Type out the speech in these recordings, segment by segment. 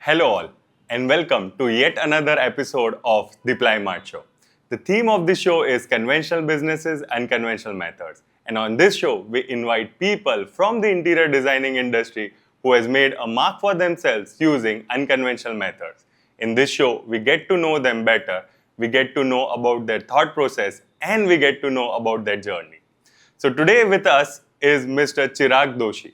Hello, all, and welcome to yet another episode of the Plymart Show. The theme of this show is conventional businesses and conventional methods. And on this show, we invite people from the interior designing industry who has made a mark for themselves using unconventional methods. In this show, we get to know them better, we get to know about their thought process, and we get to know about their journey. So today with us is Mr. Chirag Doshi.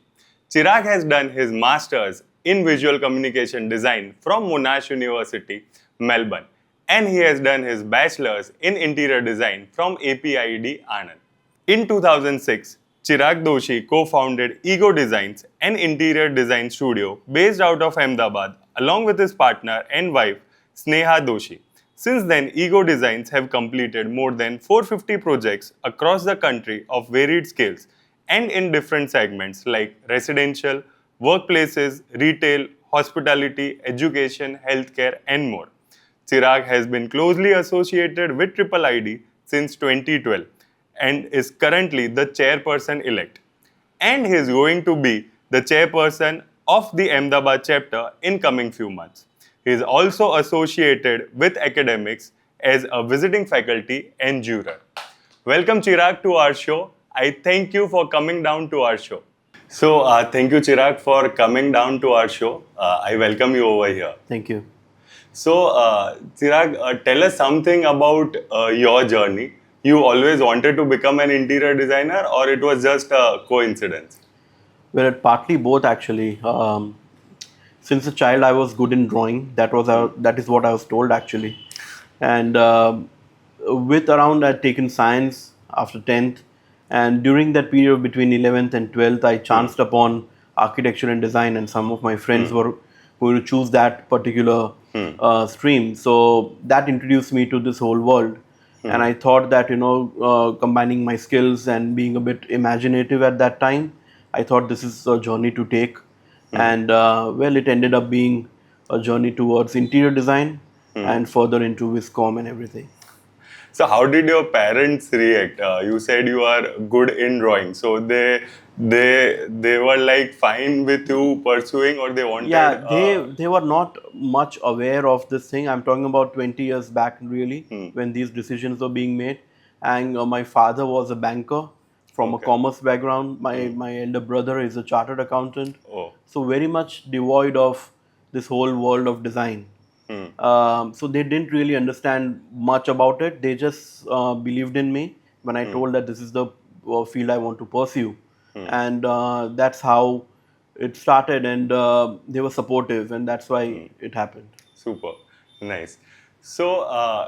Chirag has done his master's in visual communication design from Monash University, Melbourne, and he has done his bachelor's in interior design from APIED Anand. In 2006, Chirag Doshi co-founded Ego Designs, an interior design studio based out of Ahmedabad, along with his partner and wife, Sneha Doshi. Since then, Ego Designs have completed more than 450 projects across the country of varied scales and in different segments like residential, workplaces, retail, hospitality, education, healthcare, and more. Chirag has been closely associated with Triple ID since 2012 and is currently the chairperson elect. And he is going to be the chairperson of the Ahmedabad chapter in coming few months. He is also associated with academics as a visiting faculty and juror. Welcome Chirag to our show. I thank you for coming down to our show. So thank you Chirag for coming down to our show. I welcome you over here. Thank you. So, Chirag, tell us something about your journey. You always wanted to become an interior designer, or it was just a coincidence? Well, partly both actually. Since a child, I was good in drawing. That is what I was told actually. And with around I'd taken science after 10th, and during that period between 11th and 12th, I chanced upon architecture and design, and some of my friends were going to choose that particular stream. So that introduced me to this whole world. And I thought that, combining my skills and being a bit imaginative at that time, I thought this is a journey to take. And well, it ended up being a journey towards interior design and further into Viscom and everything. So, how did your parents react? You said you are good in drawing, so they were like fine with you pursuing, or they wanted. Yeah, they were not much aware of this thing. I'm talking about 20 years back, really, when these decisions were being made. And my father was a banker from a Okay. commerce background. My elder brother is a chartered accountant. Oh. So very much devoid of this whole world of design. So they didn't really understand much about it. They just believed in me when I told that this is the field I want to pursue, and that's how it started. And they were supportive, and that's why it happened. Super, nice. So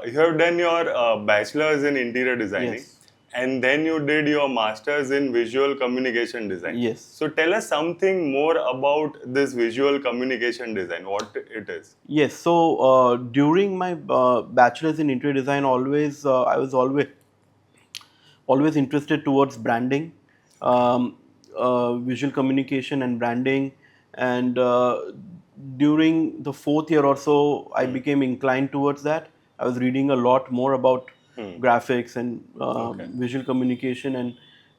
you have done your bachelor's in interior designing, Yes. and then you did your master's in visual communication design. Yes. So tell us something more about this visual communication design. What it is? Yes. So during my bachelor's in interior design, I was always interested towards branding, visual communication and branding. And during the fourth year or so, I became inclined towards that. I was reading a lot more about graphics and visual communication.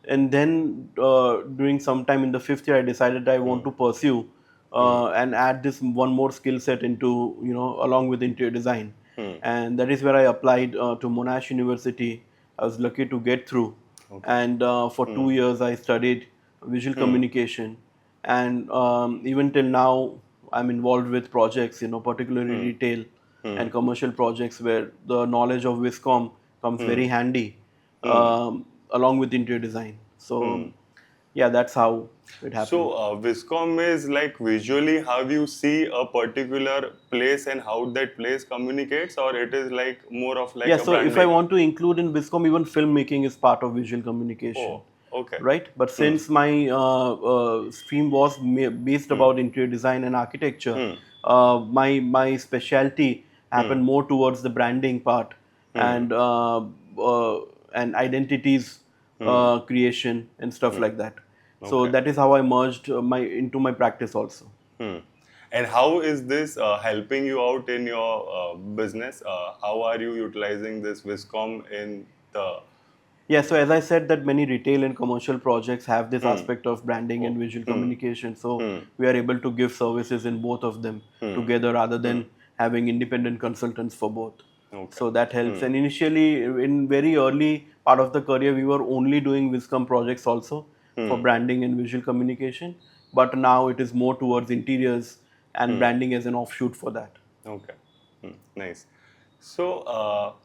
And then during some time in the fifth year, I decided I want to pursue and add this one more skill set into, along with interior design. And that is where I applied to Monash University. I was lucky to get through. And for 2 years, I studied visual communication. And even till now, I'm involved with projects, particularly retail and commercial projects where the knowledge of Viscom comes very handy along with interior design. So, yeah, that's how it happened. So Viscom is like visually how you see a particular place and how that place communicates, or it is like more of like Yeah, a so if I branding? want to include in Viscom, even filmmaking is part of visual communication. Oh, okay. Right? But since my stream was based about interior design and architecture, my specialty happened more towards the branding part and identities creation and stuff like that. So Okay. that is how I merged into my practice also. Hmm. And how is this helping you out in your business? How are you utilizing this Viscom in the Yeah, so as I said that many retail and commercial projects have this aspect of branding and visual communication. So we are able to give services in both of them together rather than having independent consultants for both. Okay. So that helps. And initially, in very early part of the career, we were only doing Viscom projects also for branding and visual communication. But now it is more towards interiors and branding as an offshoot for that. Okay. Nice. So,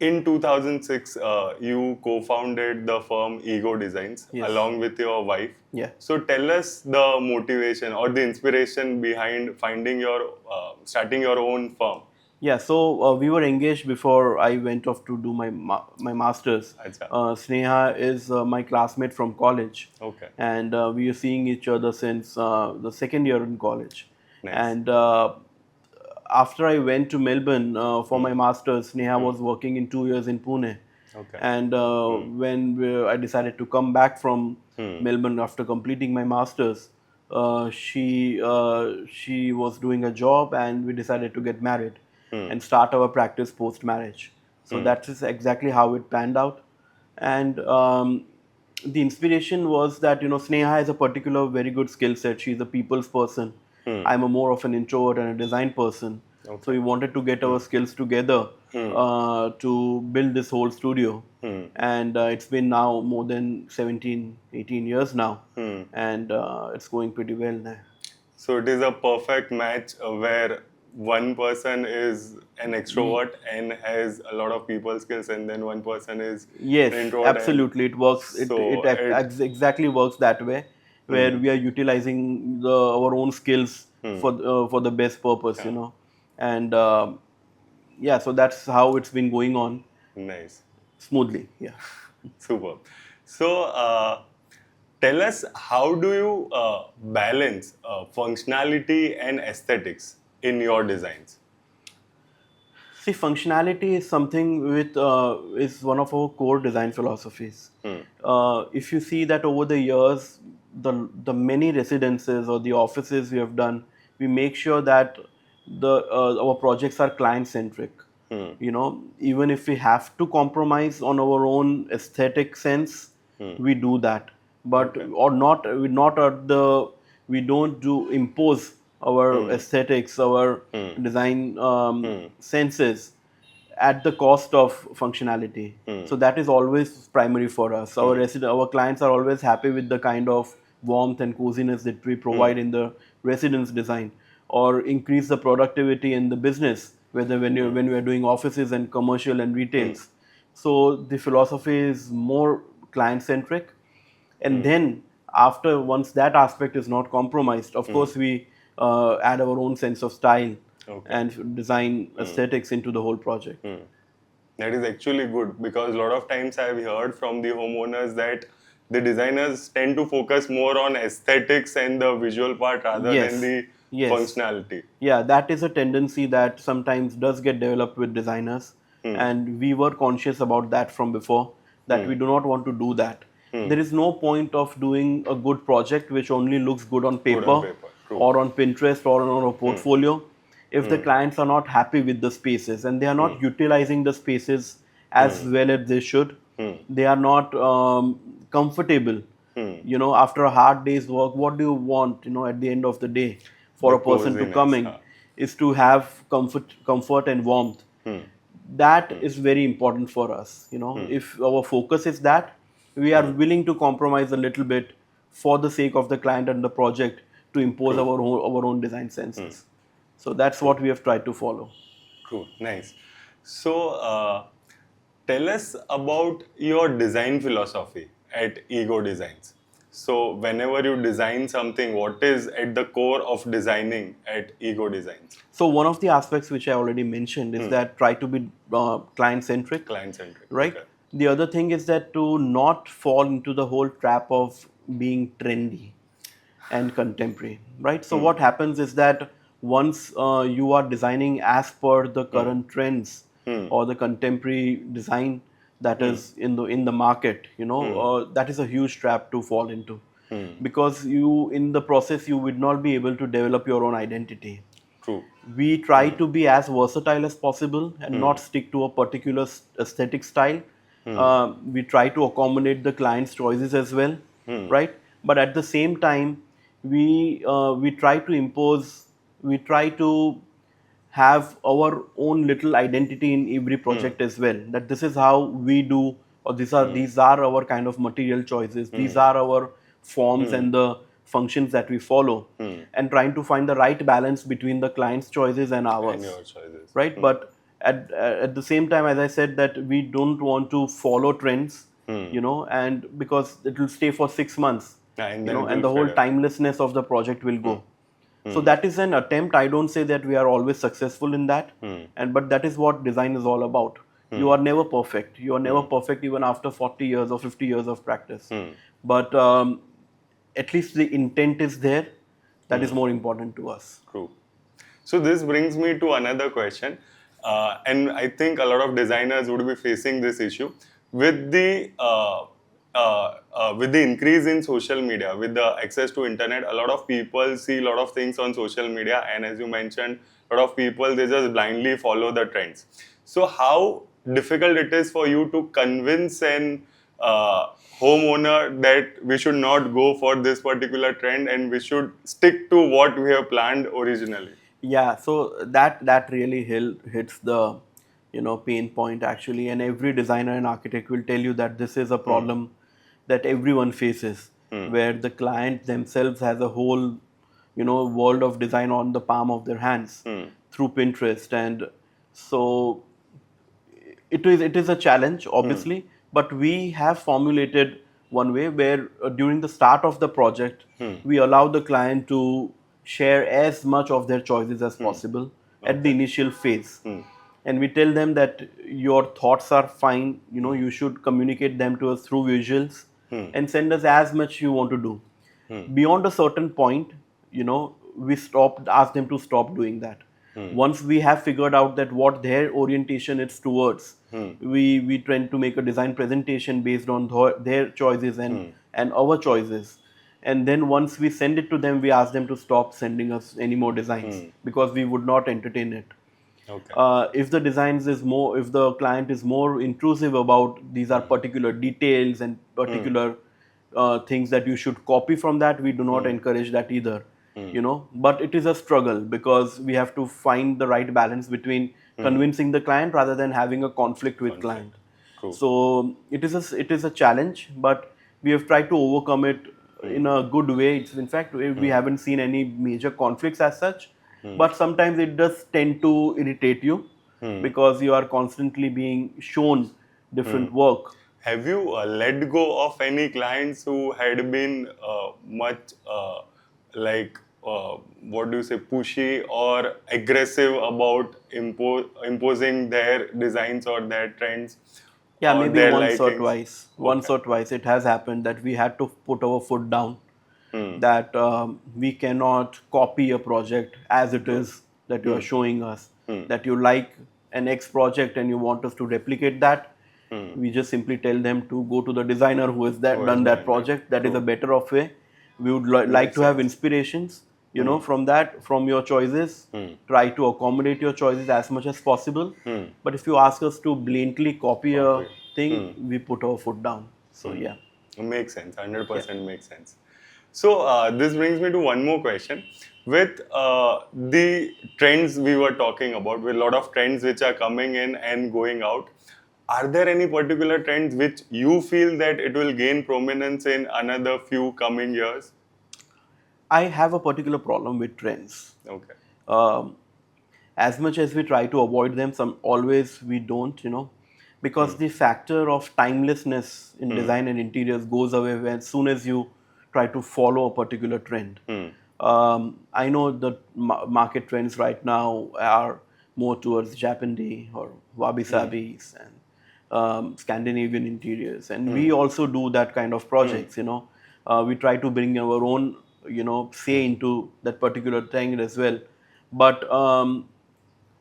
in 2006, you co-founded the firm Ego Designs Yes. along with your wife. Yeah. So, tell us the motivation or the inspiration behind starting your own firm. Yeah, so we were engaged before I went off to do my masters. Acha. Sneha is my classmate from college, Okay. and we are seeing each other since the second year in college. Nice. And after I went to Melbourne for my masters, Sneha was working in 2 years in Pune. Okay. And I decided to come back from Melbourne after completing my masters, she was doing a job, and we decided to get married and start our practice post marriage. So that is exactly how it panned out. And the inspiration was that Sneha has a particular very good skill set. She's a people's person. I'm a more of an introvert and a design person. Okay. So we wanted to get our skills together to build this whole studio. And it's been now more than 17, 18 years now. And it's going pretty well now. So it is a perfect match where one person is an extrovert and has a lot of people skills, and then one person is Yes, an introvert. absolutely. It works. Exactly works that way, where we are utilizing our own skills for the best purpose, And yeah, so that's how it's been going on Nice. smoothly. Yeah. Super. So, tell us, how do you balance functionality and aesthetics in your designs? See, functionality is something is one of our core design philosophies. If you see that over the years, the many residences or the offices we have done, we make sure that our projects are client centric. Even if we have to compromise on our own aesthetic sense, we do that. But we don't do impose our aesthetics, our design senses at the cost of functionality. So that is always primary for us. Our clients are always happy with the kind of warmth and coziness that we provide in the residence design, or increase the productivity in the business, whether when we are doing offices and commercial and retails. So the philosophy is more client centric. And then once that aspect is not compromised, of course we add our own sense of style and design aesthetics into the whole project. That is actually good, because a lot of times I have heard from the homeowners that the designers tend to focus more on aesthetics and the visual part rather than the functionality. Yeah, that is a tendency that sometimes does get developed with designers, and we were conscious about that from before, that we do not want to do that. There is no point of doing a good project which only looks good on paper, or on Pinterest or on a portfolio, if the clients are not happy with the spaces and they are not utilizing the spaces as well as they should. They are not comfortable. After a hard day's work, what do you want? At the end of the day, for a person to come in, is to have comfort and warmth. That is very important for us. If our focus is that, we are willing to compromise a little bit for the sake of the client and the project to impose our own design senses. So that's what we have tried to follow. Cool, nice. So, tell us about your design philosophy at Ego Designs. So, whenever you design something, what is at the core of designing at Ego Designs? So, one of the aspects which I already mentioned is that try to be client-centric. Client-centric, right? Okay. The other thing is that to not fall into the whole trap of being trendy and contemporary, right? So what happens is that once you are designing as per the current trends or the contemporary design that is in the market, that is a huge trap to fall into, because in the process you would not be able to develop your own identity. True. We try to be as versatile as possible and not stick to a particular aesthetic style, We try to accommodate the client's choices as well, right? But at the same time, we try to impose, we try to have our own little identity in every project as well. That this is how we do, or these are our kind of material choices. These are our forms and the functions that we follow, and trying to find the right balance between the client's choices and And ours, your choices. right? But at the same time, as I said, that we don't want to follow trends, and because it will stay for 6 months, And then it and will the whole fade. timelessness of the project will go. So that is an attempt. I don't say that we are always successful in that, but that is what design is all about. You are never perfect. You are never perfect even after 40 years or 50 years of practice. But at least the intent is there. That is more important to us. True. So this brings me to another question, and I think a lot of designers would be facing this issue with the increase in social media, with the access to internet. A lot of people see a lot of things on social media, and as you mentioned, a lot of people, they just blindly follow the trends. So how difficult it is for you to convince an homeowner that we should not go for this particular trend and we should stick to what we have planned originally? Yeah, so that really hits the pain point actually, and every designer and architect will tell you that this is a problem that everyone faces, where the client themselves has a whole world of design on the palm of their hands through Pinterest, and so it is a challenge obviously, but we have formulated one way where during the start of the project we allow the client to share as much of their choices as possible at the initial phase, and we tell them that your thoughts are fine, you should communicate them to us through visuals and send us as much you want to do. Beyond a certain point, we ask them to stop doing that. Once we have figured out that what their orientation is towards, we tend to make a design presentation based on their choices and our choices. And then once we send it to them, we ask them to stop sending us any more designs because we would not entertain it. Okay. If the client is more intrusive about these are particular details and particular things that you should copy from that, we do not encourage that either. But it is a struggle because we have to find the right balance between convincing the client rather than having a conflict with client. True. So it is a challenge, but we have tried to overcome it in a good way. In fact, we haven't seen any major conflicts as such, but sometimes it does tend to irritate you because you are constantly being shown different work. Have you let go of any clients who had been much what do you say, pushy or aggressive about imposing their designs or their trends Yeah, or maybe their once or likings? twice. Once or twice it has happened that we had to put our foot down, that we cannot copy a project as it is that you are showing us. That you like an X project and you want us to replicate that. We just simply tell them to go to the designer who has Who has done that done that? project. That is a True. better of way. We would like Makes to have sense. inspirations, from your choices. Try to accommodate your choices as much as possible. But if you ask us to blatantly copy a thing, we put our foot down. So yeah. Makes sense. 100% Yeah. makes sense. So this brings me to one more question. With the trends we were talking about, with a lot of trends which are coming in and going out, are there any particular trends which you feel that it will gain prominence in another few coming years? I have a particular problem with trends. Okay. Um, as much as we try to avoid them, some always we don't, because the factor of timelessness in design and interiors goes away as soon as you try to follow a particular trend. I know the market trends right now are more towards Japanese or wabi-sabis and Scandinavian interiors, and we also do that kind of projects. We try to bring our own, say into that particular thing as well. But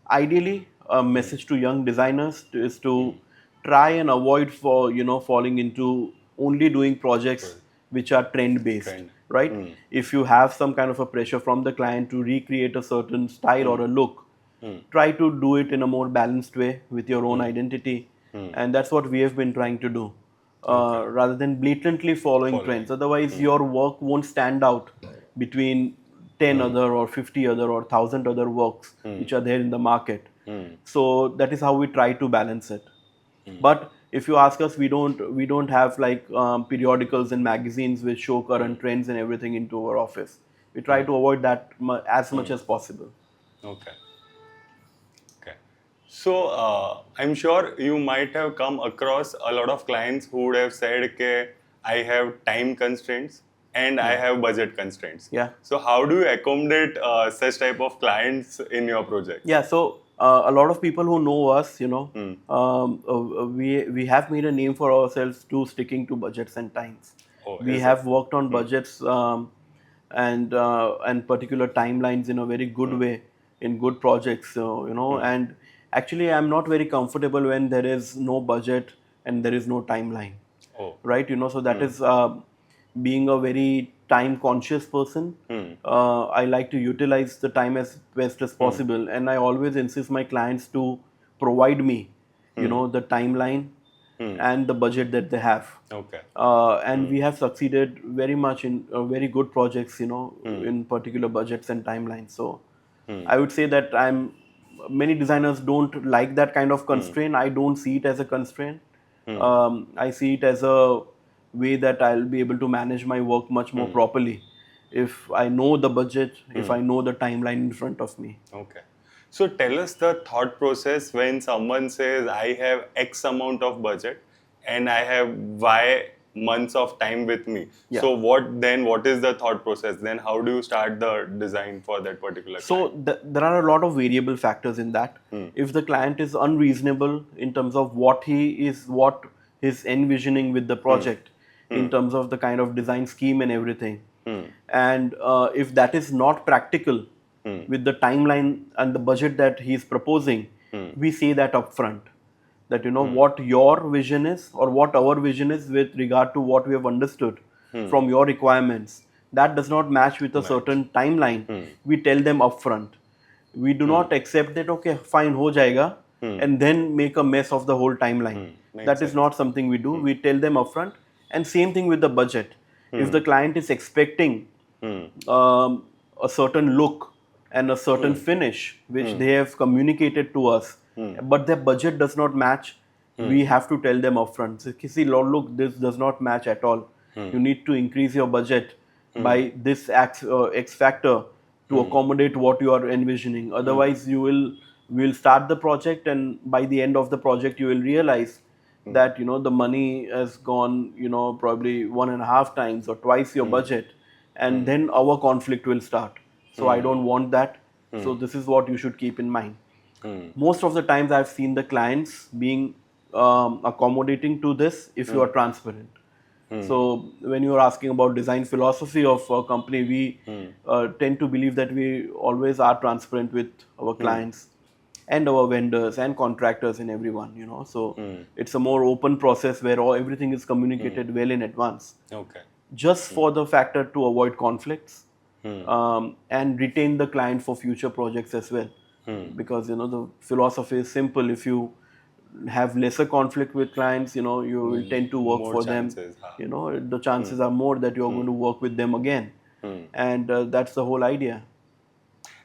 ideally, a message to young designers is to try and avoid falling into only doing projects which are trend based, Trend. right? If you have some kind of a pressure from the client to recreate a certain style or a look, try to do it in a more balanced way with your own identity. And that's what we have been trying to do, rather than blatantly following trends. Otherwise, your work won't stand out between 10 other or 50 other or 1,000 other works which are there in the market. So that is how we try to balance it. But if you ask us, we don't have like periodicals and magazines which show current trends and everything into our office. We try to avoid that as much as possible. Okay. Okay. So, I'm sure you might have come across a lot of clients who would have said, okay, I have time constraints and I have budget constraints. Yeah. So, how do you accommodate such type of clients in your project? Yeah, so a lot of people who know us, we have made a name for ourselves to sticking to budgets and times. Oh, We is have worked on budgets and particular timelines in a very good way in good projects. So and actually, I'm not very comfortable when there is no budget and there is no timeline. Oh. Right? So that is being a very time conscious person. I like to utilize the time as best as possible, and I always insist my clients to provide me the timeline and the budget that they have. Okay. And we have succeeded very much in very good projects, in particular budgets and timelines. So I would say that many designers don't like that kind of constraint. I don't see it as a constraint. I see it as a way that I'll be able to manage my work much more properly if I know the budget, if I know the timeline in front of me. Okay. So tell us the thought process when someone says, I have X amount of budget and I have Y months of time with me. Yeah. So what is the thought process? Then how do you start the design for that particular client? So there are a lot of variable factors in that. If the client is unreasonable in terms of what he's envisioning with the project, in terms of the kind of design scheme and everything, and if that is not practical with the timeline and the budget that he's proposing, we say that upfront. That what your vision is or what our vision is with regard to what we have understood from your requirements, that does not match with a certain timeline. We tell them upfront. We do not accept that, okay, fine, ho jayega, and then make a mess of the whole timeline. That is not something we do. We tell them upfront. And same thing with the budget. If the client is expecting a certain look and a certain finish, which they have communicated to us, but their budget does not match, we have to tell them upfront. So, see, look, this does not match at all. You need to increase your budget by this X factor to accommodate what you are envisioning. Otherwise, we'll start the project, and by the end of the project, you will realize that the money has gone probably 1.5 times or twice your budget, and then our conflict will start. So I don't want that. So this is what you should keep in mind. Most of the times I've seen the clients being accommodating to this if you are transparent. So when you are asking about design philosophy of a company, we tend to believe that we always are transparent with our clients and our vendors and contractors and everyone, So it's a more open process where everything is communicated well in advance. Okay. Just for the factor to avoid conflicts and retain the client for future projects as well. Because, the philosophy is simple. If you have lesser conflict with clients, you will tend to work More for chances, them. The chances are more that you're going to work with them again. And that's the whole idea.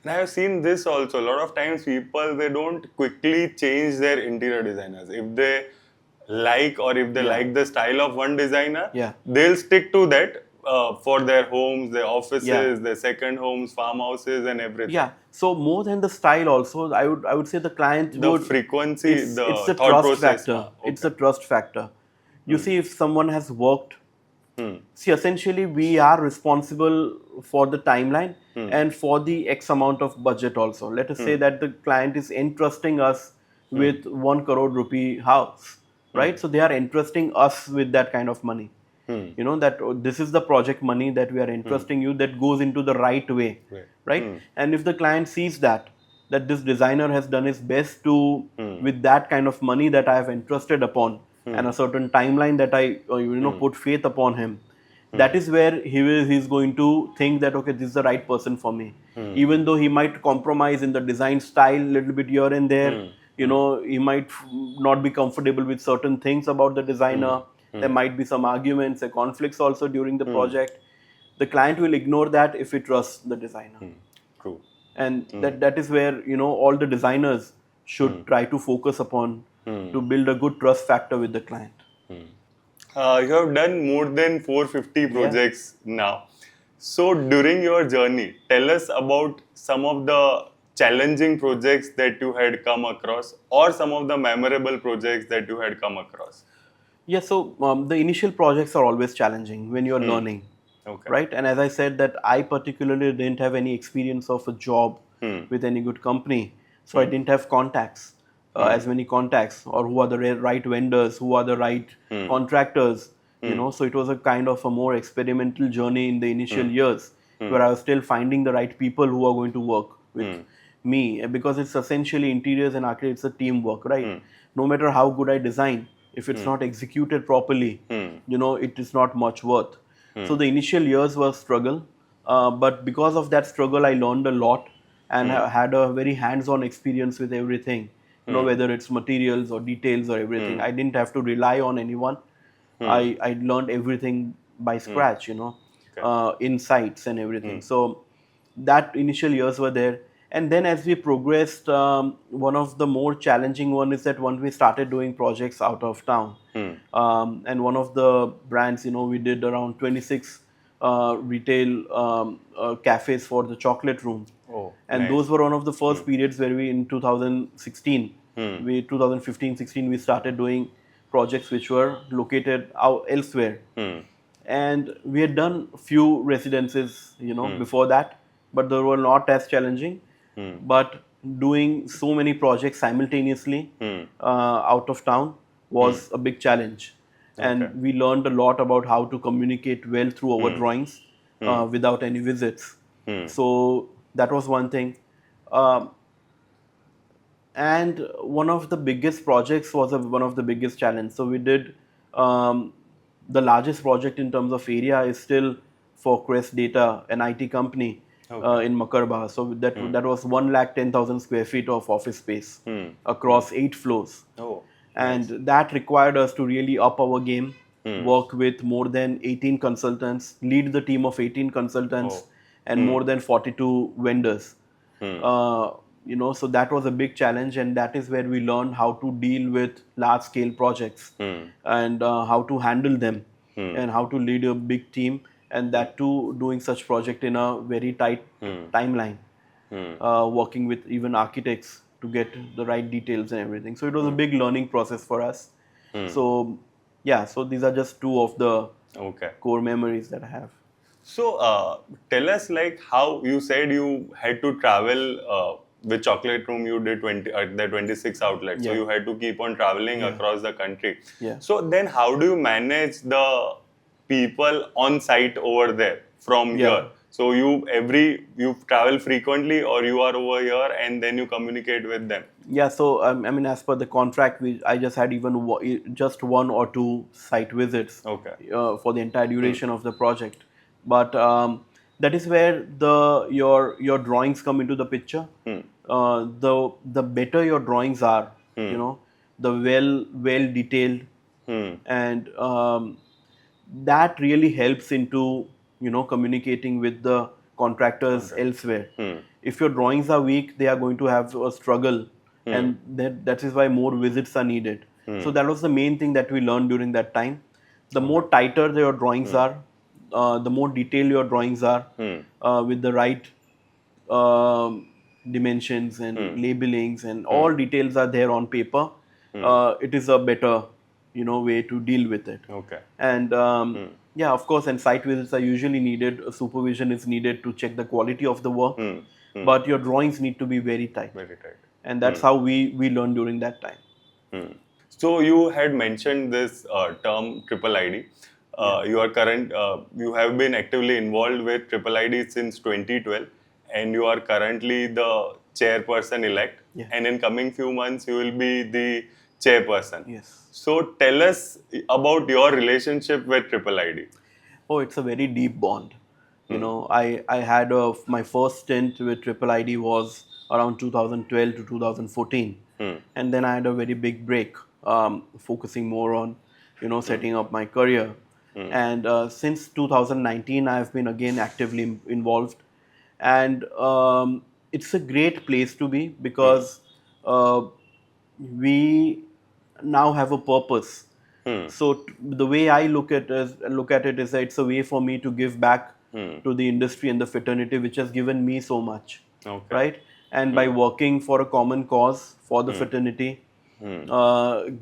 And I have seen this also. A lot of times people, they don't quickly change their interior designers. If they like like the style of one designer, they'll stick to that for their homes, their offices, their second homes, farmhouses and everything. Yeah. So more than the style also, I would say the client frequency, it's the thought trust process. factor. Okay. It's a trust factor. You see, if someone has worked, see, essentially we are responsible for the timeline and for the X amount of budget also. Let us say that the client is entrusting us with 1 crore rupee house, right? So they are entrusting us with that kind of money. That this is the project money that we are entrusting you, that goes into the right way, right? And if the client sees that this designer has done his best to, with that kind of money that I have entrusted upon, and a certain timeline that I put faith upon him, that is where he's going to think that, okay, this is the right person for me. Even though he might compromise in the design style a little bit here and there, you know, he might not be comfortable with certain things about the designer. There might be some arguments and conflicts also during the project. The client will ignore that if he trusts the designer. True. And that is where, you know, all the designers should try to focus upon to build a good trust factor with the client. You have done more than 450 projects now. So during your journey, tell us about some of the challenging projects that you had come across, or some of the memorable projects that you had come across. Yeah, so the initial projects are always challenging when you're learning, Okay. right? And as I said, that I particularly didn't have any experience of a job with any good company, so I didn't have contacts, as many contacts, or who are the right vendors, who are the right contractors, you know. So it was a kind of a more experimental journey in the initial years, where I was still finding the right people who are going to work with me, because it's essentially interiors and architecture, it's a teamwork, right? No matter how good I design, if it's not executed properly, you know, it is not much worth. So the initial years were struggle, but because of that struggle, I learned a lot and had a very hands-on experience with everything. You know, whether it's materials or details or everything, I didn't have to rely on anyone. I learned everything by scratch, you know, insights and everything. So that initial years were there. And then as we progressed, one of the more challenging one is that once we started doing projects out of town, and one of the brands, you know, we did around 26 retail cafes for the chocolate room. Oh, And nice. those were one of the first periods where we, in 2016, 2015-16, we started doing projects which were located out elsewhere. And we had done few residences, you know, before that, but they were not as challenging. But doing so many projects simultaneously out of town was a big challenge. And we learned a lot about how to communicate well through our drawings without any visits. So that was one thing. Um, and one of the biggest projects was one of the biggest challenge. So we did the largest project in terms of area is still for Crest Data, an IT company in Makarba. So that was 110,000 square feet of office space across 8 floors. Oh, And that required us to really up our game, work with more than 18 consultants, lead the team of 18 consultants, and more than 42 vendors. You know, so that was a big challenge, and that is where we learned how to deal with large scale projects and how to handle them and how to lead a big team, and that too doing such project in a very tight timeline, working with even architects to get the right details and everything. So it was a big learning process for us. So yeah, so these are just two of the okay. core memories that I have. So, tell us, like, how you said you had to travel with Chocolate Room. You did 26 outlets, so Yeah. you had to keep on traveling across the country. Yeah. So then, how do you manage the people on site over there from Yeah. here? So you travel frequently, or you are over here and then you communicate with them. Yeah, so I mean, as per the contract, I just had even just 1 or 2 site visits Okay. for the entire duration of the project. But that is where your drawings come into the picture. The better your drawings are, you know, the well detailed, and that really helps into, you know, communicating with the contractors elsewhere. If your drawings are weak, they are going to have a struggle, and that is why more visits are needed. So that was the main thing that we learned during that time. The more tighter your drawings are, the more detailed your drawings are, with the right dimensions and labelings and all details are there on paper, it is a better, you know, way to deal with it. Okay. And yeah, of course, and site visits are usually needed. Supervision is needed to check the quality of the work, but your drawings need to be very tight. Very tight. And that's how we learned during that time. So you had mentioned this term triple ID. You are you have been actively involved with triple ID since 2012, and you are currently the chairperson elect. Yeah. And in coming few months, you will be the chairperson. Yes. So tell us about your relationship with triple ID. Oh, it's a very deep bond. You know, I had my first stint with Triple ID was around 2012 to 2014. And then I had a very big break, focusing more on, setting up my career. And since 2019, I've been again actively involved. And it's a great place to be because uh, we now have a purpose. So the way I look at it is that it's a way for me to give back to the industry and the fraternity, which has given me so much, Okay. right? And by working for a common cause for the fraternity,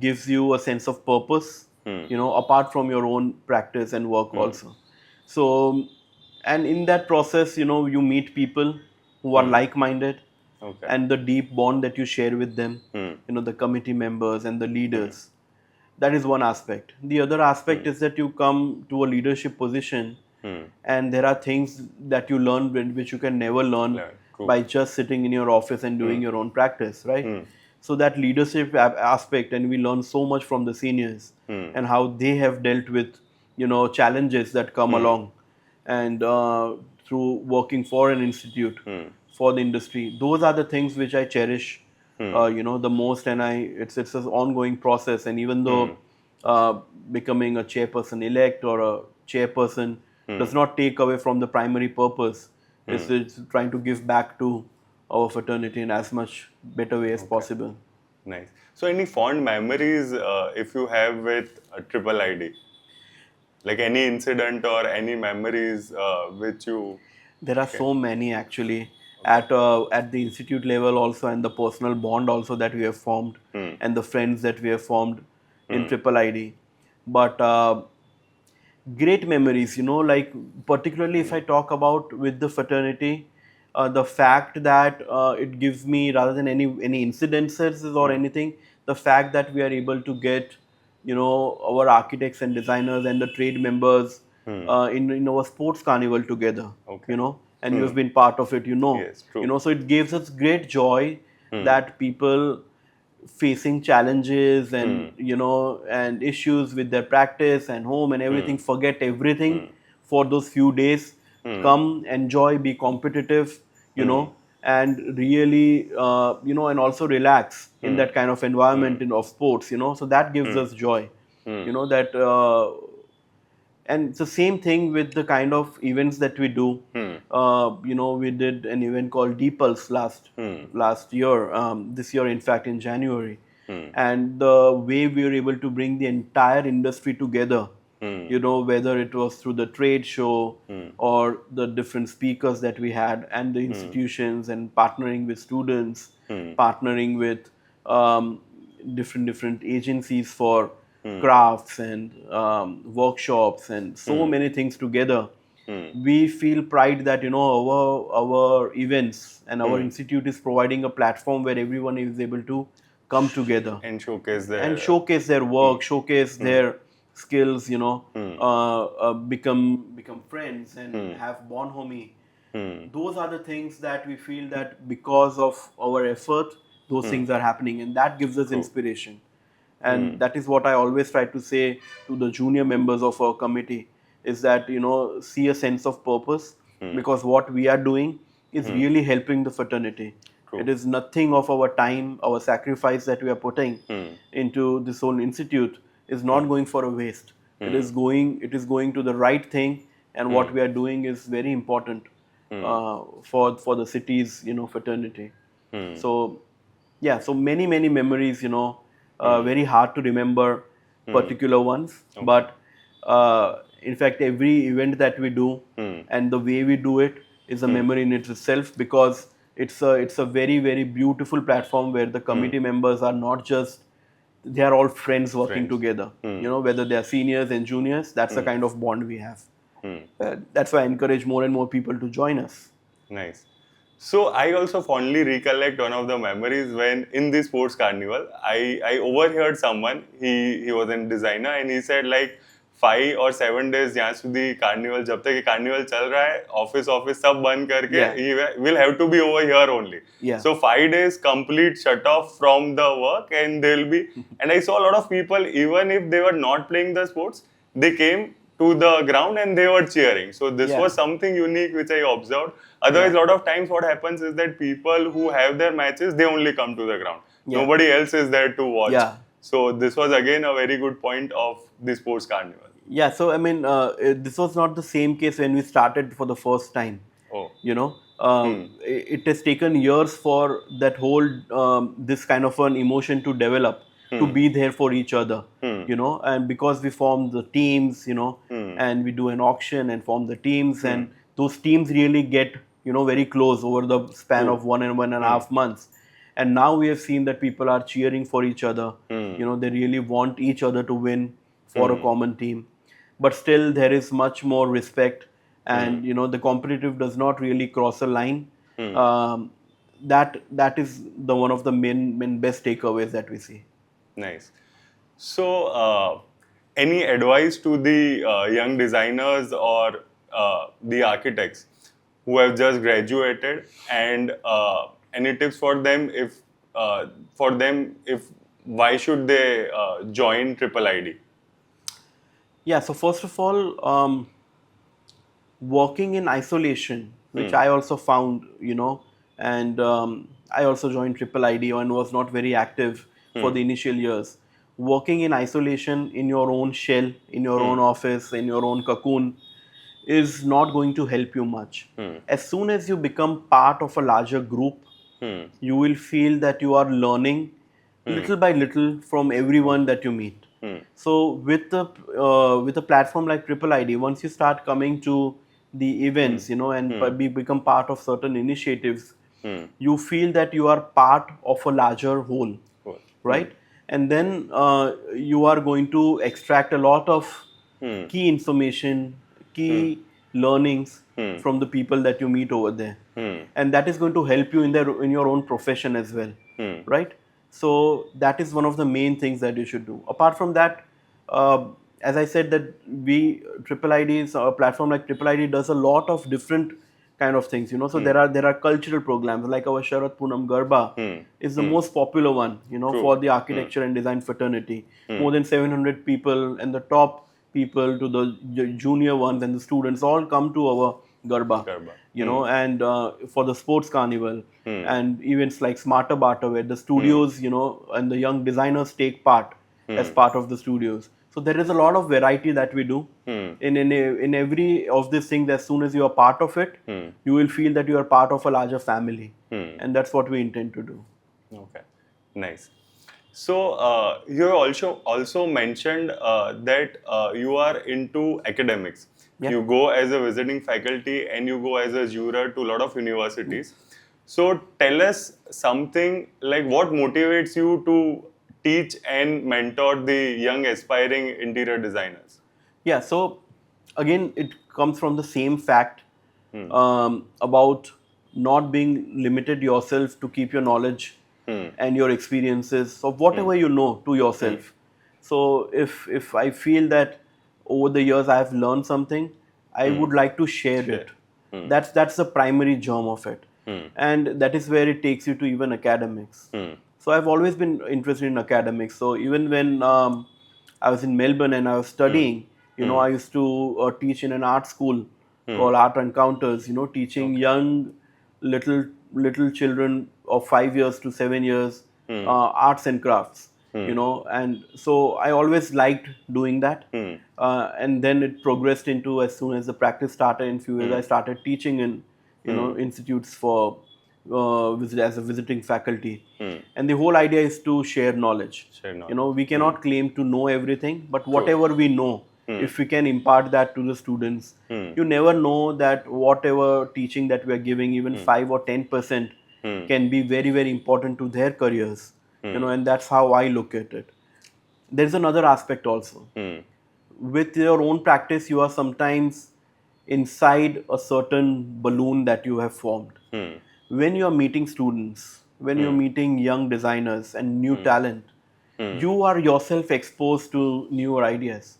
gives you a sense of purpose, apart from your own practice and work also. So, and in that process, you meet people who are like-minded, Okay. and the deep bond that you share with them, the committee members and the leaders. That is one aspect. The other aspect is that you come to a leadership position, and there are things that you learn which you can never learn Learn. True. by just sitting in your office and doing your own practice, right? So that leadership aspect, and we learn so much from the seniors and how they have dealt with challenges that come along, and through working for an institute, for the industry. Those are the things which I cherish, the most. And it's an ongoing process. And even though becoming a chairperson elect or a chairperson does not take away from the primary purpose, it's trying to give back to our fraternity in as much better way as possible. Nice. So, any fond memories if you have with Triple ID? Like any incident or any memories which you. There are so many actually at the institute level also, and the personal bond also that we have formed, and the friends that we have formed in Triple ID. But great memories, like particularly if I talk about with the fraternity, the fact that it gives me, rather than any incidences or anything, the fact that we are able to get our architects and designers and the trade members in our sports carnival together, Okay. and you have been part of it, Yes, true. so it gives us great joy that people facing challenges and and issues with their practice and home and everything, forget everything for those few days, come, enjoy, be competitive, and really and also relax in that kind of environment of sports, so that gives us joy, that and it's the same thing with the kind of events that we do. We did an event called D-Pulse last year, this year in fact in January, and the way we were able to bring the entire industry together, whether it was through the trade show or the different speakers that we had and the institutions, and partnering with students, partnering with different agencies for crafts and workshops and so many things together. We feel pride that our events and our institute is providing a platform where everyone is able to come together And showcase their. and showcase their work, showcase their skills, become friends and have bonhomie. Those are the things that we feel that because of our effort, those things are happening, and that gives us inspiration. And that is what I always try to say to the junior members of our committee, is that see a sense of purpose, because what we are doing is really helping the fraternity. It is nothing of our time, our sacrifice that we are putting into this whole institute is not going for a waste. It is going to the right thing, and what we are doing is very important for the city's fraternity. So yeah, so many memories, very hard to remember particular ones, but in fact every event that we do and the way we do it is a memory in itself, because it's a very beautiful platform where the committee members are not just, they are all friends working together, whether they are seniors and juniors. That's the kind of bond we have. That's why I encourage more and more people to join us. Nice. So I also fondly recollect one of the memories when in the sports carnival, I overheard someone, he was a designer, and he said like 5 or 7 days जहाँ સુધી carnival, जब तक ये carnival चल रहा है, office सब बंद करके, he will have to be over here only. Yeah. So 5 days complete shut off from the work, and they'll be, and I saw a lot of people, even if they were not playing the sports, they came to the ground and they were cheering. So this Yeah. was something unique which I observed. Otherwise, a Yeah. lot of times what happens is that people who have their matches, they only come to the ground. Yeah. Nobody else is there to watch. Yeah. So this was again a very good point of the sports carnival. Yeah, so I mean, this was not the same case when we started for the first time. Oh. You know, it has taken years for that whole this kind of an emotion to develop, to be there for each other. You know, and because we form the teams, you know, and we do an auction and form the teams, and those teams really get, you know, very close over the span of 1 and 1.5 months. And now we have seen that people are cheering for each other. You know, they really want each other to win for a common team. But still, there is much more respect, and you know, the competitive does not really cross a line. That is the one of the main best takeaways that we see. Nice. So, any advice to the young designers or the architects who have just graduated, and any tips for them if why should they join Triple ID? Yeah. So first of all, working in isolation, which I also found, you know, and I also joined Triple ID and was not very active for the initial years. Working in isolation in your own shell, in your own office, in your own cocoon, is not going to help you much. As soon as you become part of a larger group, you will feel that you are learning little by little from everyone that you meet. So with a platform like Triple ID, once you start coming to the events, you know, and become part of certain initiatives, you feel that you are part of a larger whole, Cool. right? And then you are going to extract a lot of key information, key learnings from the people that you meet over there, and that is going to help you in your own profession as well, right? So that is one of the main things that you should do. Apart from that, uh, as I said, that we Triple ID's a platform like Triple ID does a lot of different kind of things, you know. So there are cultural programs like our Sharat Poonam Garba is the most popular one, you know, for the architecture and design fraternity. More than 700 people, and the top people to the junior ones and the students all come to our Garba, Garba. you know, and for the sports carnival and events like Smarter Barter, where the studios, you know, and the young designers take part as part of the studios. So there is a lot of variety that we do. In every of these things, as soon as you are part of it, you will feel that you are part of a larger family, and that's what we intend to do. Okay, nice. So you have also mentioned that you are into academics. Yeah. You go as a visiting faculty and you go as a juror to a lot of universities. So tell us something like what motivates you to teach and mentor the young aspiring interior designers. Yeah, so again, it comes from the same fact about not being limited yourself to keep your knowledge and your experiences of whatever you know to yourself. So if I feel that over the years I have learned something, I would like to share it. That's the primary germ of it, and that is where it takes you to even academics. So I've always been interested in academics. So even when I was in Melbourne and I was studying, you know, I used to teach in an art school called Art Encounters, you know, teaching young little children of 5 years to 7 years arts and crafts, you know, and so I always liked doing that. And then it progressed into, as soon as the practice started in few years, I started teaching in, you know, institutes for as a visiting faculty. And the whole idea is to share knowledge. You know, we cannot claim to know everything, but whatever we know, if we can impart that to the students, you never know that whatever teaching that we are giving, even 5 or 10%, can be very, very important to their careers. You know, and that's how I look at it. There's another aspect also. With your own practice, you are sometimes inside a certain balloon that you have formed. When you are meeting students, when you're meeting young designers and new talent, you are yourself exposed to newer ideas.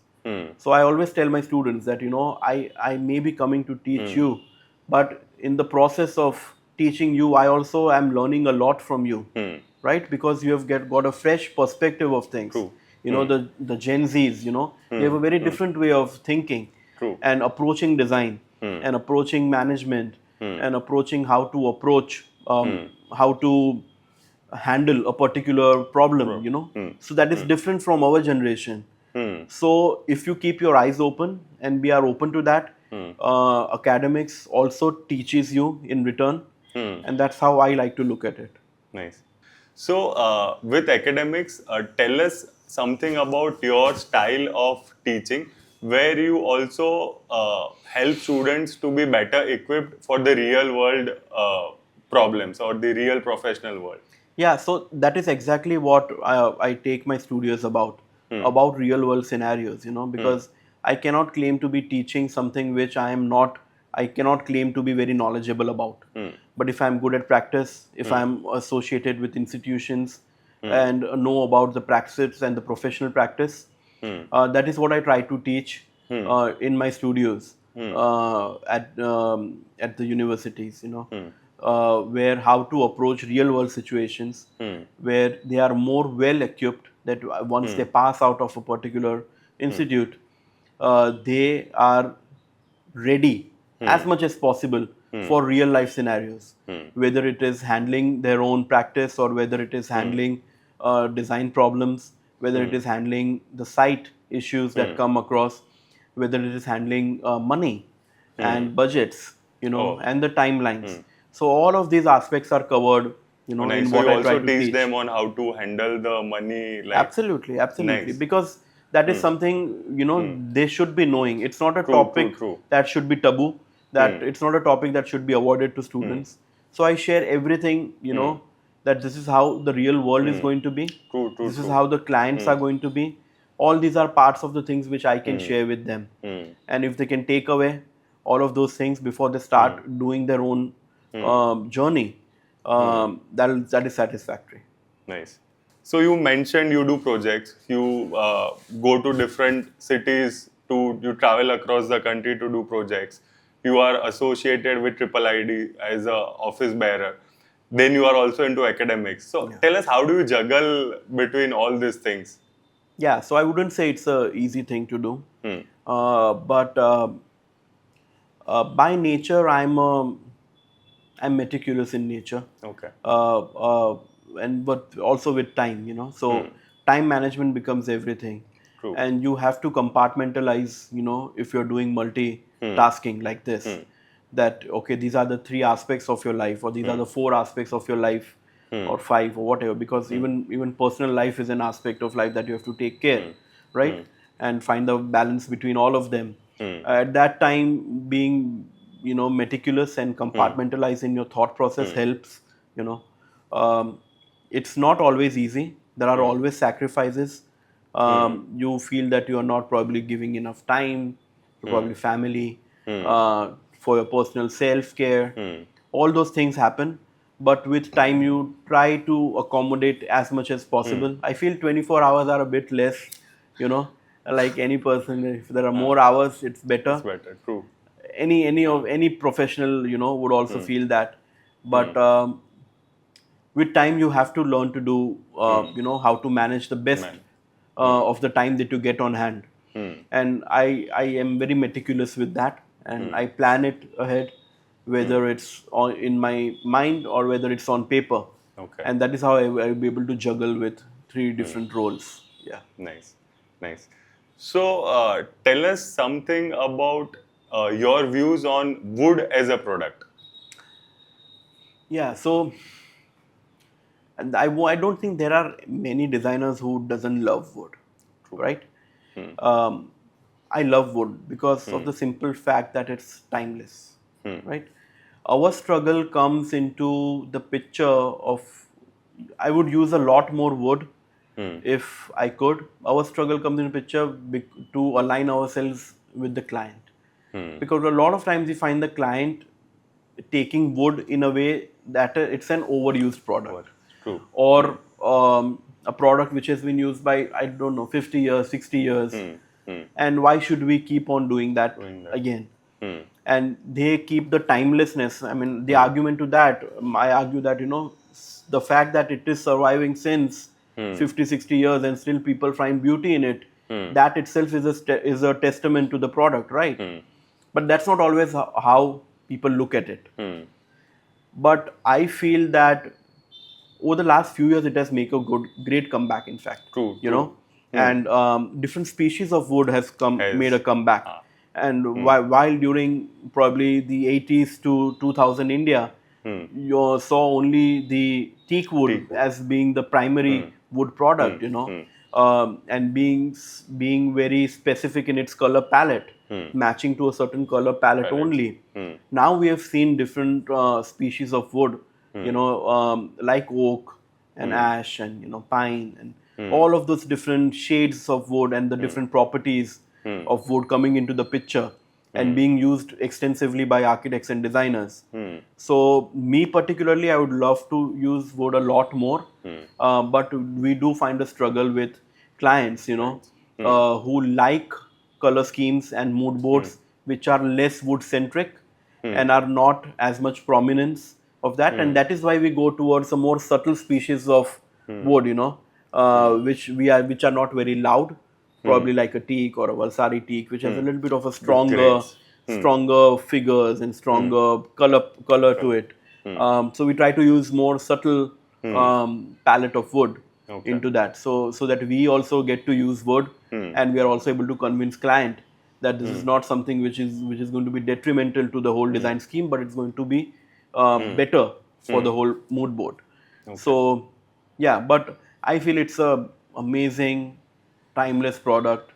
So I always tell my students that, you know, I may be coming to teach you, but in the process of teaching you, I also am learning a lot from you, right? Because you have got a fresh perspective of things. True. the Gen Zs, they have a very different way of thinking True. and approaching design and approaching management and approaching how to approach how to handle a particular problem, so that is different from our generation. So if you keep your eyes open and we are open to that, academics also teaches you in return, and that's how I like to look at it. Nice. So, with academics, tell us something about your style of teaching, where you also help students to be better equipped for the real world problems or the real professional world. Yeah, so that is exactly what I take my studios about real world scenarios, because I cannot claim to be teaching something which I cannot claim to be very knowledgeable about. But if I'm good at practice, if I'm associated with institutions and know about the practice and the professional practice, that is what I try to teach in my studios at the universities, where how to approach real world situations where they are more well equipped, that once they pass out of a particular institute, they are ready as much as possible for real life scenarios, whether it is handling their own practice or whether it is handling design problems, whether it is handling the site issues that come across, whether it is handling money and budgets, Oh. and the timelines. So all of these aspects are covered, Nice. in So what you I try also to teach teach. them on how to handle the money, like Absolutely, absolutely. Nice. Because that is something, they should be knowing. It's not a True, topic true. that should be taboo, that it's not a topic that should be avoided to students. So I share everything, that this is how the real world is going to be. True, true, This is true. how the clients are going to be. All these are parts of the things which I can share with them. And if they can take away all of those things before they start doing their own journey, that is satisfactory. Nice. So you mentioned you do projects. You go to different cities you travel across the country to do projects. You are associated with Triple ID as a office bearer. Then you are also into academics. So tell us, how do you juggle between all these things? Yeah, so I wouldn't say it's a easy thing to do, but by nature I'm meticulous in nature, Okay. and but also with time, So time management becomes everything, True. and you have to compartmentalize, if you're doing multitasking like this, that okay, these are the 3 aspects of your life, or these are the 4 aspects of your life, or 5 or whatever, because even personal life is an aspect of life that you have to take care, right? And find the balance between all of them. At that time, being meticulous and compartmentalized in your thought process helps. It's not always easy. There are always sacrifices. You feel that you are not probably giving enough time to probably family, for your personal self-care. All those things happen, but with time you try to accommodate as much as possible. I feel 24 hours are a bit less, like any person. If there are more hours, it's better. It's better. True. Any professional, would also feel that. But with time you have to learn to do, how to manage the best of the time that you get on hand. And I am very meticulous with that, and I plan it ahead, whether it's in my mind or whether it's on paper. Okay. And that is how I'll be able to juggle with 3 different roles. Yeah. Nice, nice. So, tell us something about your views on wood as a product. Yeah, so and I don't think there are many designers who doesn't love wood, right? I love wood because of the simple fact that it's timeless, right? Our struggle comes into the picture of, I would use a lot more wood if I could. Our struggle comes into picture to align ourselves with the client. Because a lot of times we find the client taking wood in a way that it's an overused product, True. or a product which has been used by, I don't know, 50 years, 60 years, and why should we keep on doing that again? And they keep the timelessness. I mean, the argument to that, I argue that, the fact that it is surviving since 50, 60 years and still people find beauty in it, that itself is a testament to the product, right? But that's not always how people look at it. But I feel that over the last few years, it has made a great comeback. In fact, True, you true. know, and different species of wood has made a comeback. And while during probably the 80s to 2000 India, you saw only the teak wood as being the primary wood product, and being very specific in its color palette, matching to a certain color palette only. Now we have seen different species of wood, like oak and ash and pine and all of those different shades of wood and the different properties of wood coming into the picture and being used extensively by architects and designers. So me particularly, I would love to use wood a lot more, but we do find a struggle with clients, who like color schemes and mood boards which are less wood centric and are not as much prominence of that, and that is why we go towards a more subtle species of wood, which are not very loud, probably like a teak or a Valsari teak, which has a little bit of a stronger figures and stronger color to it. So we try to use more subtle palette of wood into that, so that we also get to use wood, and we are also able to convince client that this is not something which is going to be detrimental to the whole design scheme, but it's going to be better for the whole mood board. So yeah, but I feel it's a amazing, timeless product.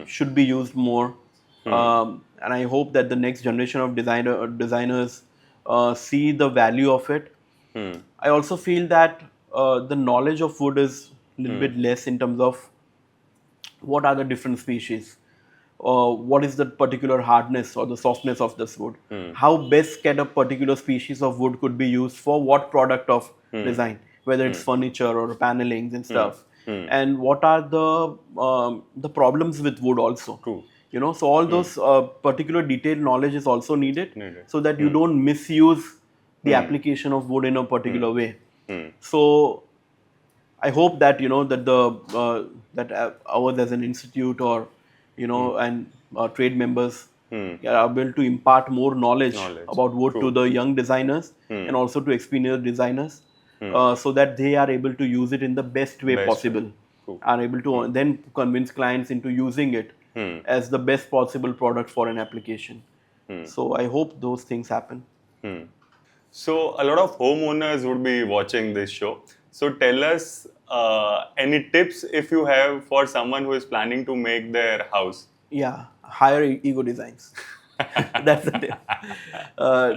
Should be used more, and I hope that the next generation of designers see the value of it. I also feel that the knowledge of wood is a little bit less in terms of what are the different species, what is the particular hardness or the softness of this wood, how best can a particular species of wood could be used for what product of design, whether it's furniture or panelings and stuff, and what are the problems with wood also. True. So all those particular detailed knowledge is also needed, so that you don't misuse the application of wood in a particular way. So I hope that that ours as an institute or and trade members are able to impart more knowledge about wood to the young designers and also to experienced designers, so that they are able to use it in the best way possible, are able to then convince clients into using it as the best possible product for an application. So I hope those things happen. So a lot of homeowners would be watching this show. So tell us any tips if you have for someone who is planning to make their house. Yeah, hire ego designs. That's the tip.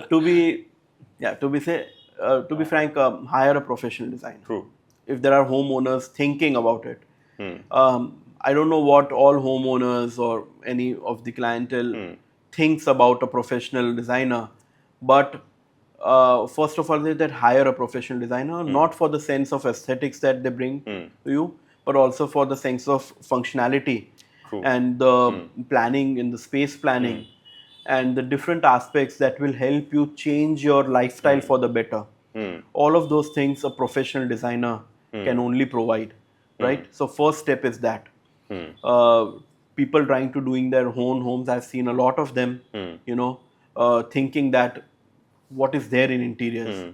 To be frank, hire a professional designer. True. If there are homeowners thinking about it, I don't know what all homeowners or any of the clientele thinks about a professional designer, but first of all, that hire a professional designer, not for the sense of aesthetics that they bring to you, but also for the sense of functionality and the planning in the space planning and the different aspects that will help you change your lifestyle for the better. All of those things a professional designer can only provide, right? So first step is that. People trying to doing their own homes, I've seen a lot of them, thinking that what is there in interiors,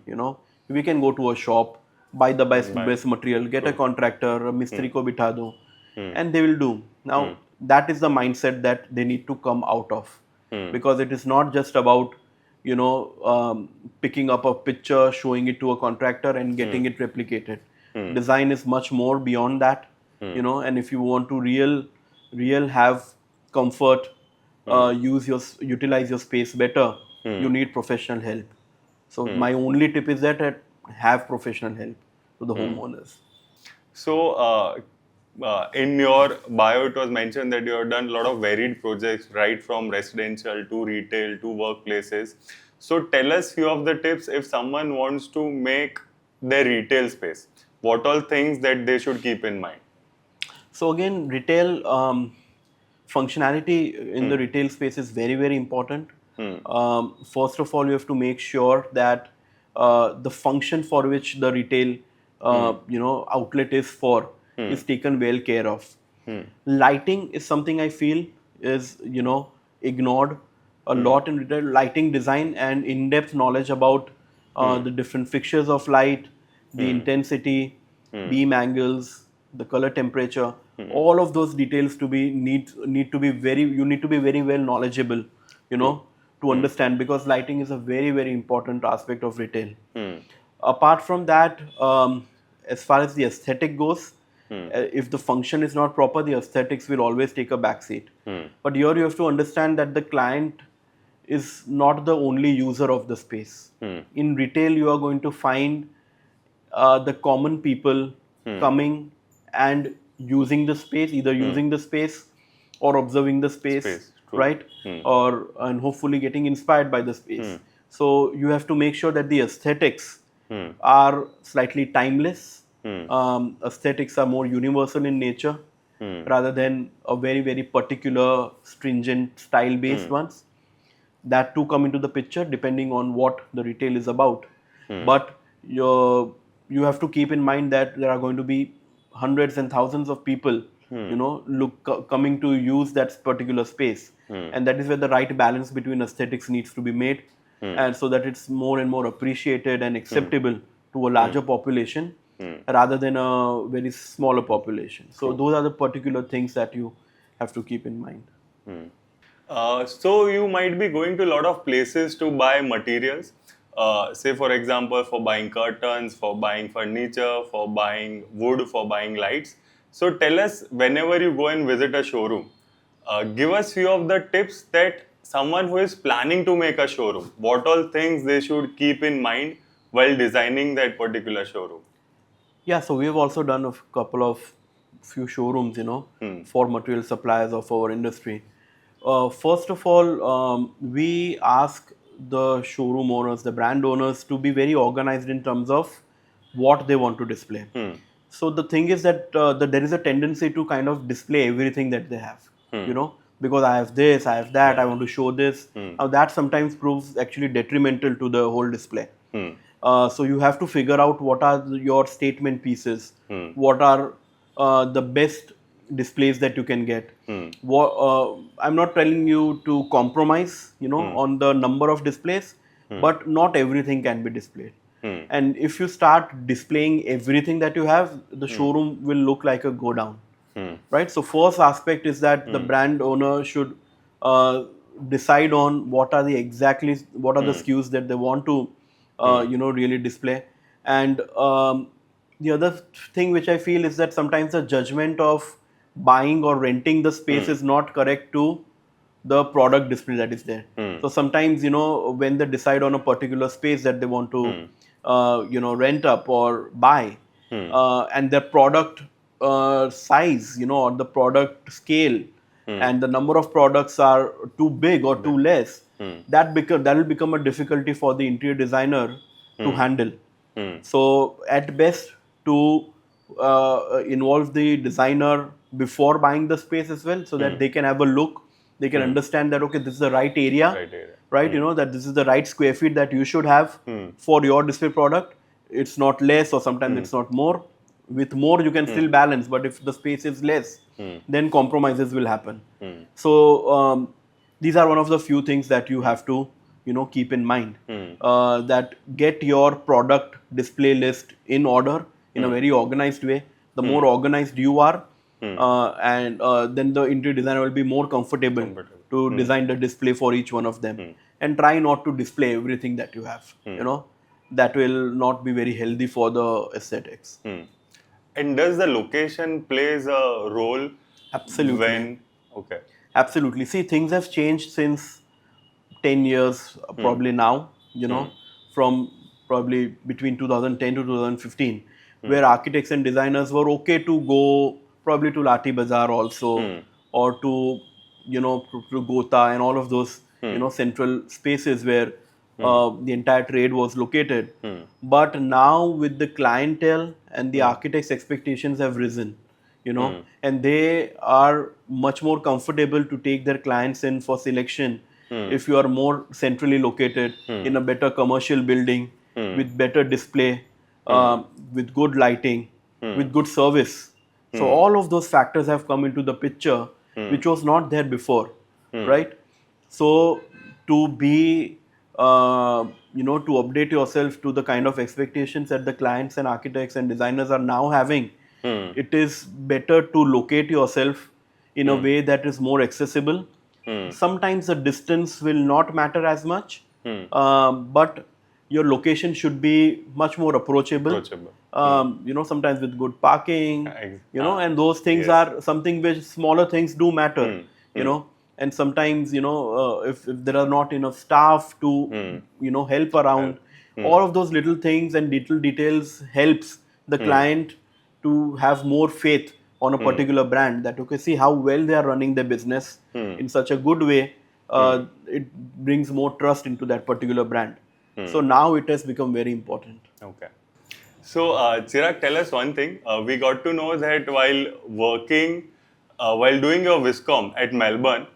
we can go to a shop, buy the best material, get a contractor, a mistri ko bitha do, and they will do. Now that is the mindset that they need to come out of, because it is not just about picking up a picture, showing it to a contractor and getting it replicated. Design is much more beyond that, and if you want to real have comfort, utilize your space better, you need professional help. So my only tip is that have professional help to the homeowners. So in your bio, it was mentioned that you have done a lot of varied projects, right from residential to retail to workplaces. So tell us few of the tips if someone wants to make their retail space. What all things that they should keep in mind? So again, retail functionality in the retail space is very, very important. First of all, you have to make sure that the function for which the retail outlet is for is taken well care of. Lighting is something I feel is ignored a lot in retail. Lighting design and in-depth knowledge about the different fixtures of light, the intensity, beam angles, the color temperature, all of those details to be need to be very well knowledgeable, to understand, because lighting is a very important aspect of retail. Apart from that, as far as the aesthetic goes, if the function is not proper, the aesthetics will always take a backseat. But here you have to understand that the client is not the only user of the space. In retail, you are going to find the common people coming and using the space, either using the space or observing the space, True. right? And hopefully getting inspired by the space. So you have to make sure that the aesthetics are slightly timeless. Aesthetics are more universal in nature rather than a very particular stringent style based ones. That too come into the picture depending on what the retail is about. But you have to keep in mind that there are going to be hundreds and thousands of people coming to use that particular space, and that is where the right balance between aesthetics needs to be made, and so that it's more and more appreciated and acceptable to a larger population rather than a very smaller population. So those are the particular things that you have to keep in mind. So you might be going to a lot of places to buy materials. Say for example, for buying curtains, for buying furniture, for buying wood, for buying lights. So tell us, whenever you go and visit a showroom, give us few of the tips that someone who is planning to make a showroom, what all things they should keep in mind while designing that particular showroom. Yeah, so we have also done a couple of few showrooms, for material suppliers of our industry. First of all, we ask the showroom owners, the brand owners, to be very organized in terms of what they want to display. So the thing is that there is a tendency to kind of display everything that they have, because I have this, I have that, I want to show this. Now that sometimes proves actually detrimental to the whole display. So you have to figure out what are your statement pieces, what are the best displays that you can get. I'm not telling you to compromise, on the number of displays, but not everything can be displayed. And if you start displaying everything that you have, the showroom will look like a go down, right? So first aspect is that the brand owner should decide on what are the SKUs that they want to really display. And the other thing which I feel is that sometimes the judgment of buying or renting the space is not correct to the product display that is there. So sometimes, when they decide on a particular space that they want to rent up or buy, and their product size, or the product scale, and the number of products are too big or too less, that will become a difficulty for the interior designer to handle. So at best, to involve the designer before buying the space as well, so that they can have a look, they can understand that, okay, this is the right area, right? That this is the right square feet that you should have for your display product. It's not less, or sometimes it's not more. With more, you can still balance, but if the space is less, then compromises will happen. So these are one of the few things that you have to keep in mind. That get your product display list in order, in a very organized way. The more organized you are, and then the interior designer will be more comfortable to design the display for each one of them. And try not to display everything that you have. That will not be very healthy for the aesthetics. And does the location plays a role? Absolutely. Okay. Absolutely. See, things have changed since 10 years, probably now, from probably between 2010 to 2015, where architects and designers were okay to go probably to Lati Bazaar also, or to, to Gotha and all of those, central spaces where the entire trade was located. But now with the clientele and the architects' expectations have risen, and they are much more comfortable to take their clients in for selection if you are more centrally located in a better commercial building with better display, with good lighting, with good service. So all of those factors have come into the picture, which was not there before, right? So to be, to update yourself to the kind of expectations that the clients and architects and designers are now having, it is better to locate yourself in a way that is more accessible. Sometimes the distance will not matter as much, but your location should be much more approachable. Approachable. Sometimes with good parking, and those things Yes. are something which smaller things do matter, and sometimes, if there are not enough staff to, help around, all of those little things and little details helps the client to have more faith on a particular brand, that okay, see how well they are running their business in such a good way. It brings more trust into that particular brand. So now it has become very important. Okay. So, Chirag, tell us one thing. We got to know that while doing your Viscom at Melbourne,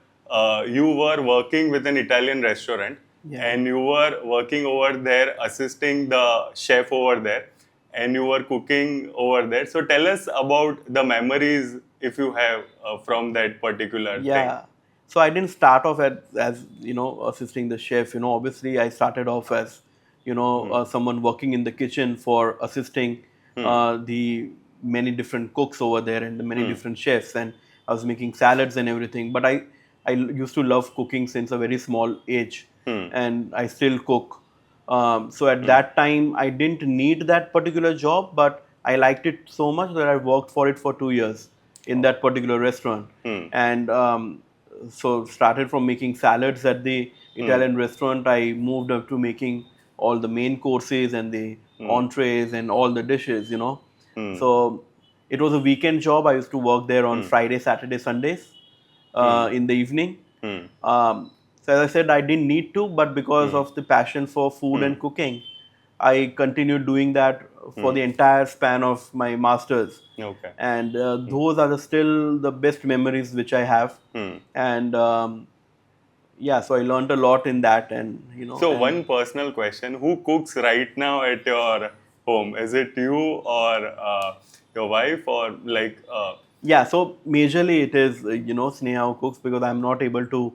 you were working with an Italian restaurant, Yeah. and you were working over there, assisting the chef over there, and you were cooking over there. So, tell us about the memories, if you have, from that particular thing. Yeah. So I didn't start off as assisting the chef. Obviously I started off as someone working in the kitchen for assisting the many different cooks over there and the many different chefs, and I was making salads and everything. But I used to love cooking since a very small age, and I still cook. So at that time I didn't need that particular job, but I liked it so much that I worked for it for 2 years in that particular restaurant. And so started from making salads at the Italian restaurant. I moved up to making all the main courses and the entrees and all the dishes, So it was a weekend job. I used to work there on Friday, Saturday, Sundays in the evening. So as I said, I didn't need to, but because of the passion for food and cooking, I continued doing that for the entire span of my masters. Okay. And those are still the best memories which I have. And so I learned a lot in that. And So, and one personal question: who cooks right now at your home? Is it you or your wife, or like? yeah, so majorly it is Sneha who cooks, because I'm not able to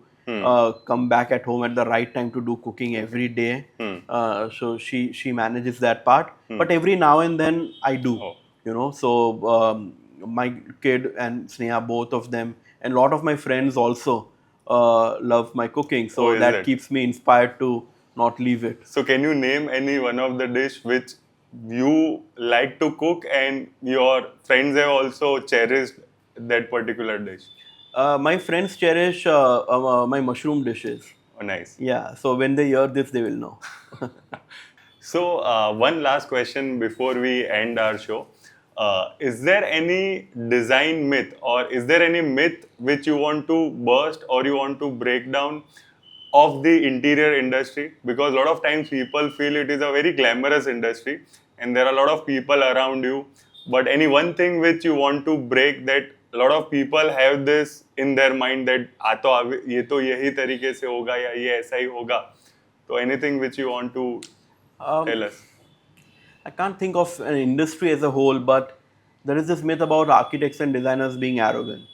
come back at home at the right time to do cooking every day. So she manages that part, but every now and then I do. Oh. So my kid and Sneha, both of them, and a lot of my friends also love my cooking, so is that it? keeps me inspired to not leave it. So, can you name any one of the dish which you like to cook and your friends have also cherished that particular dish? My friends cherish my mushroom dishes. Oh, nice. Yeah, so when they hear this, they will know. So, one last question before we end our show. Is there any design myth, or is there any myth which you want to burst or you want to break down of the interior industry? Because a lot of times people feel it is a very glamorous industry and there are a lot of people around you. But any one thing which you want to break, that a lot of people have this in their mind that ये तो यही तरीके से होगा या ये ऐसा ही होगा. So anything which you want to tell us? I can't think of an industry as a whole, but there is this myth about architects and designers being arrogant.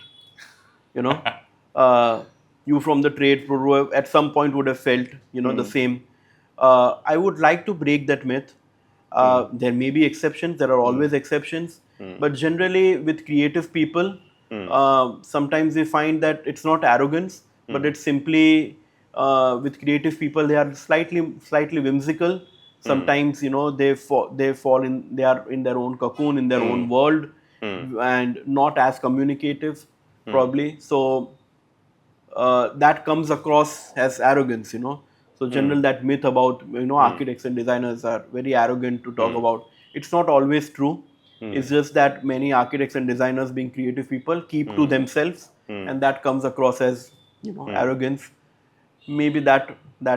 You know, you from the trade at some point would have felt, the same. I would like to break that myth. There may be exceptions. There are always exceptions, but generally with creative people, sometimes we find that it's not arrogance, but it's simply with creative people they are slightly whimsical. Sometimes they are in their own cocoon, in their own world, and not as communicative probably. So that comes across as arrogance. So general that myth about architects and designers are very arrogant to talk about. It's not always true. It's just that many architects and designers, being creative people, keep to themselves, and that comes across as arrogance. Maybe that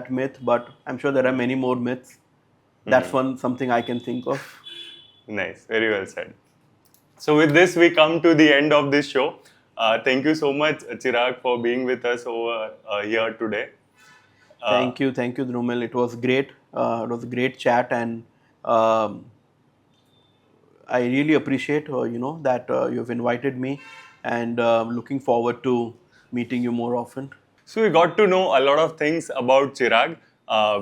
myth, but I'm sure there are many more myths. That's something I can think of. Nice, very well said. So with this, we come to the end of this show. Thank you so much, Chirag, for being with us over here today. Thank you, Drumil. It was great. It was a great chat, and I really appreciate that you've invited me, and looking forward to meeting you more often. So we got to know a lot of things about Chirag.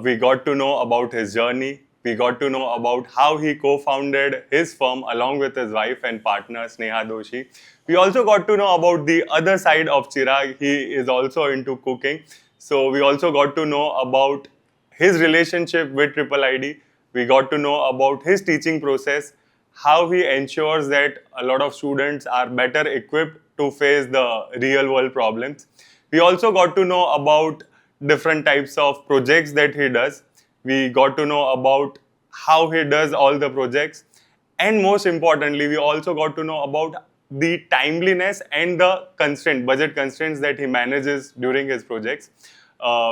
We got to know about his journey. We got to know about how he co-founded his firm along with his wife and partner Sneha Doshi. We also got to know about the other side of Chirag. He is also into cooking. So we also got to know about his relationship with Triple ID. We got to know about his teaching process, how he ensures that a lot of students are better equipped to face the real world problems. We also got to know about different types of projects that he does. We got to know about how he does all the projects. And most importantly, we also got to know about the timeliness and the budget constraints that he manages during his projects.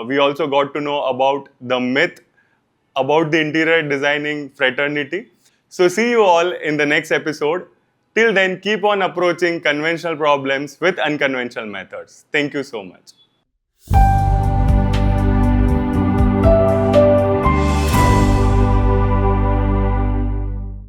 We also got to know about the myth about the interior designing fraternity. So, see you all in the next episode. Till then, keep on approaching conventional problems with unconventional methods. Thank you so much.